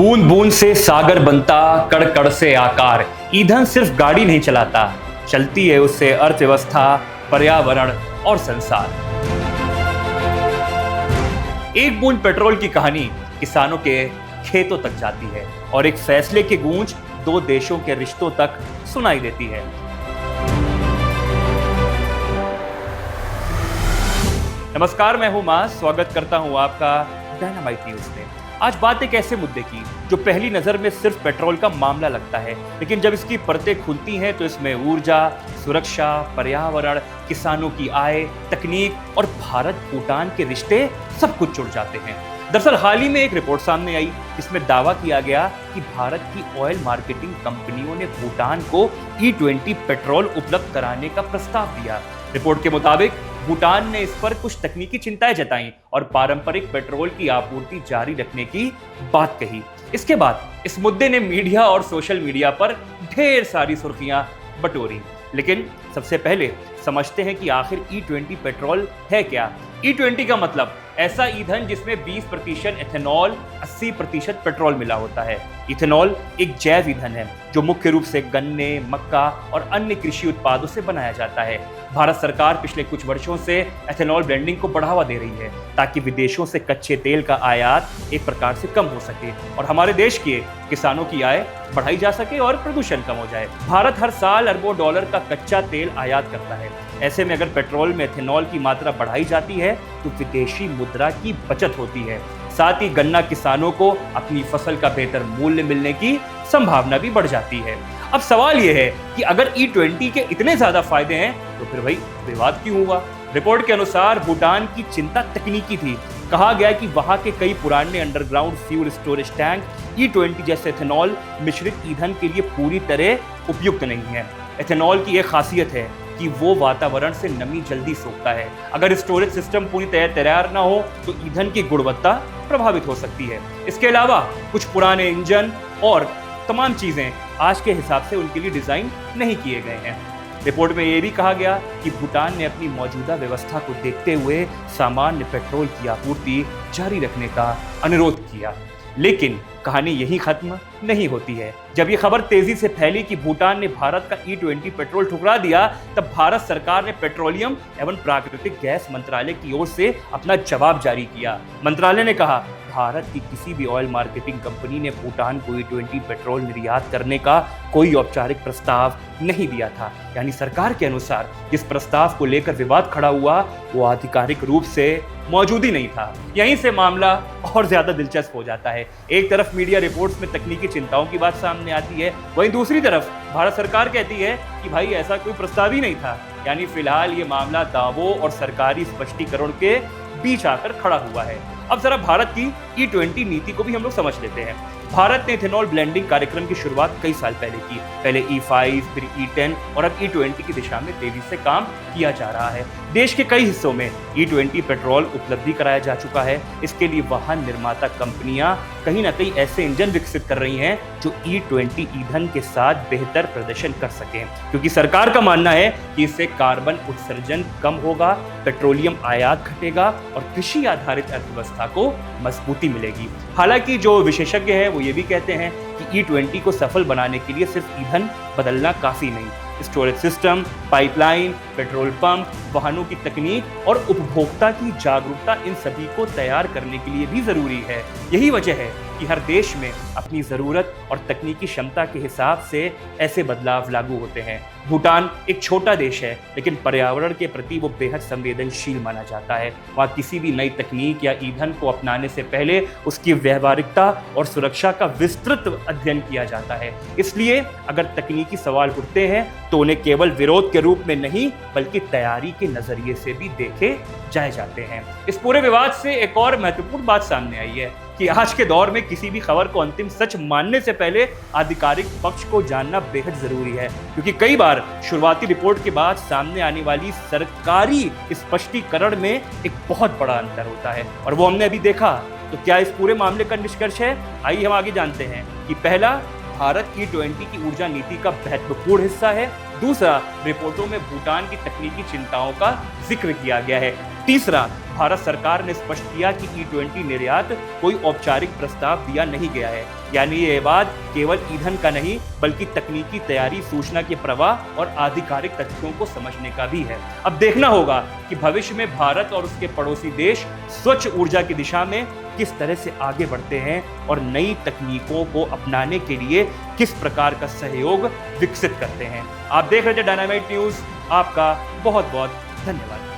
बूंद बूंद से सागर बनता, कण कण से आकार। ईंधन सिर्फ गाड़ी नहीं चलाता, चलती है उससे अर्थव्यवस्था, पर्यावरण और संसार। एक बूंद पेट्रोल की कहानी किसानों के खेतों तक जाती है और एक फैसले की गूंज दो देशों के रिश्तों तक सुनाई देती है। नमस्कार, मैं हूं मास, स्वागत करता हूं आपका डायनामाइट न्यूज में। आज बात एक ऐसे मुद्दे की जो पहली नजर में सिर्फ पेट्रोल का मामला लगता है, लेकिन जब इसकी परतें खुलती हैं तो इसमें ऊर्जा, सुरक्षा, पर्यावरण, किसानों की आय, तकनीक और भारत भूटान के रिश्ते सब कुछ जुड़ जाते हैं। दरअसल हाल ही में एक रिपोर्ट सामने आई जिसमें दावा किया गया कि भारत की ऑयल मार्केटिंग कंपनियों ने भूटान को E20 पेट्रोल उपलब्ध कराने का प्रस्ताव दिया। रिपोर्ट के मुताबिक भूटान ने इस पर कुछ तकनीकी चिंताएं जताई और पारंपरिक पेट्रोल की आपूर्ति जारी रखने की बात कही। इसके बाद इस मुद्दे ने मीडिया और सोशल मीडिया पर ढेर सारी सुर्खियां बटोरी। लेकिन सबसे पहले समझते हैं कि आखिर E20 पेट्रोल है क्या। E20 का मतलब ऐसा ईंधन जिसमें 20% एथेनॉल, 80% पेट्रोल मिला होता है। इथेनॉल एक जैव ईंधन है जो मुख्य रूप से गन्ने, मक्का और अन्य कृषि उत्पादों से बनाया जाता है। भारत सरकार पिछले कुछ वर्षों से एथेनॉल ब्लेंडिंग को बढ़ावा दे रही है ताकि विदेशों से कच्चे तेल का आयात एक प्रकार से कम हो सके और हमारे देश के किसानों की आय बढ़ाई जा सके और प्रदूषण कम हो जाए। भारत हर साल अरबों डॉलर का कच्चा तेल आयात करता है। ऐसे में अगर पेट्रोल में एथेनॉल की मात्रा बढ़ाई जाती है तो विदेशी मुद्रा की बचत होती है। साथ ही गन्ना किसानों को अपनी फसल का बेहतर मूल्य मिलने की संभावना भी बढ़ जाती है। अब सवाल यह है कि अगर E20 के इतने ज्यादा फायदे हैं तो फिर भाई विवाद क्यों हुआ। रिपोर्ट के अनुसार भूटान की चिंता तकनीकी थी। कहा गया कि वहां के कई पुराने underground fuel storage tank E20 जैसे एथेनॉल मिश्रित ईंधन के लिए पूरी तरह उपयुक्त नहीं है। एथेनॉल की एक खासियत है कि वो वातावरण से नमी जल्दी सोखता है। अगर स्टोरेज सिस्टम पूरी तरह तैयार ना हो तो ईंधन की गुणवत्ता प्रभावित हो सकती है। इसके अलावा कुछ पुराने इंजन और तमाम चीजें आज के हिसाब से उनके लिए डिजाइन नहीं किए गए हैं। रिपोर्ट में यह भी कहा गया कि भूटान ने अपनी मौजूदा व्यवस्था को देखते हुए सामान्य पेट्रोल की आपूर्ति जारी रखने का अनुरोध किया। लेकिन कहानी यही खत्म नहीं होती है। जब ये खबर तेजी से फैली कि भूटान ने भारत का E20 पेट्रोल ठुकरा दिया, तब भारत सरकार ने पेट्रोलियम एवं प्राकृतिक गैस मंत्रालय की ओर से अपना जवाब जारी किया। मंत्रालय ने कहा, भारत की किसी भी ऑयल मार्केटिंग कंपनी ने भूटान को E20 पेट्रोल निर्यात करने का कोई औपचारिक प्रस्ताव नहीं दिया था। यानी सरकार के अनुसार जिस प्रस्ताव को लेकर विवाद खड़ा हुआ वो आधिकारिक रूप से मौजूद ही नहीं था। यहीं से मामला और ज्यादा दिलचस्प हो जाता है। एक तरफ मीडिया रिपोर्ट्स में तकनीकी चिंताओं की बात सामने आती है, वहीं दूसरी तरफ भारत सरकार कहती है कि भाई ऐसा कोई प्रस्ताव ही नहीं था। यानी फिलहाल ये मामला दावों और सरकारी स्पष्टीकरण के बीच आकर खड़ा हुआ है। अब जरा भारत की E20 नीति को भी हम लोग समझ लेते हैं। भारत ने इथेनॉल ब्लेंडिंग कार्यक्रम की शुरुआत कई साल पहले की। पहले E5, फिर E10 और अब E20 की दिशा में तेजी से काम किया जा रहा है। देश के कई हिस्सों में E20 पेट्रोल उपलब्धि कराया जा चुका है। इसके लिए वाहन निर्माता कंपनियां कहीं ना कहीं ऐसे इंजन विकसित कर रही हैं जो E20 ईंधन के साथ बेहतर प्रदर्शन कर सकें, क्योंकि सरकार का मानना है कि इससे कार्बन उत्सर्जन कम होगा, पेट्रोलियम आयात घटेगा और कृषि आधारित अर्थव्यवस्था को मजबूती मिलेगी। हालांकि जो विशेषज्ञ हैं वो ये भी कहते हैं कि E20 को सफल बनाने के लिए सिर्फ ईंधन बदलना काफी नहीं, storage system, pipeline, petrol pump, वाहनों की तकनीक और उपभोक्ता की जागरूकता, इन सभी को तैयार करने के लिए भी जरूरी है। यही वजह है कि हर देश में अपनी जरूरत और तकनीकी क्षमता के हिसाब से ऐसे बदलाव लागू होते हैं। भूटान एक छोटा देश है, लेकिन पर्यावरण के प्रति वो बेहद संवेदनशील माना जाता है। वहाँ किसी भी नई तकनीक या ईंधन को अपनाने से पहले उसकी व्यवहारिकता और सुरक्षा का विस्तृत अध्ययन किया जाता है। इसलिए अगर तकनीकी सवाल उठते हैं तो उन्हें केवल विरोध के रूप में नहीं बल्कि तैयारी के नजरिए से भी देखे जाए जाते हैं। इस पूरे विवाद से एक और महत्वपूर्ण बात सामने आई है कि आज के दौर में किसी भी खबर को अंतिम सच मानने से पहले आधिकारिक पक्ष को जानना बेहद जरूरी है, क्योंकि कई बार शुरुआती रिपोर्ट के बाद सामने आने वाली सरकारी स्पष्टीकरण में एक बहुत बड़ा अंतर होता है और वो हमने अभी देखा। तो क्या इस पूरे मामले का निष्कर्ष है? आइए हम आगे जानते हैं कि पहला, भारत E20 की ऊर्जा नीति का महत्वपूर्ण हिस्सा है। दूसरा, रिपोर्टों में भूटान की तकनीकी चिंताओं का जिक्र किया गया है। तीसरा, भारत सरकार ने स्पष्ट किया कि E20 निर्यात कोई औपचारिक प्रस्ताव दिया नहीं गया है। यानी ये बात केवल ईंधन का नहीं बल्कि तकनीकी तैयारी, सूचना के प्रवाह और आधिकारिक तथ्यों को समझने का भी है। अब देखना होगा कि भविष्य में भारत और उसके पड़ोसी देश स्वच्छ ऊर्जा की दिशा में किस तरह से आगे बढ़ते हैं और नई तकनीकों को अपनाने के लिए किस प्रकार का सहयोग विकसित करते हैं। आप देख रहे थे डायनामाइट न्यूज। आपका बहुत बहुत धन्यवाद।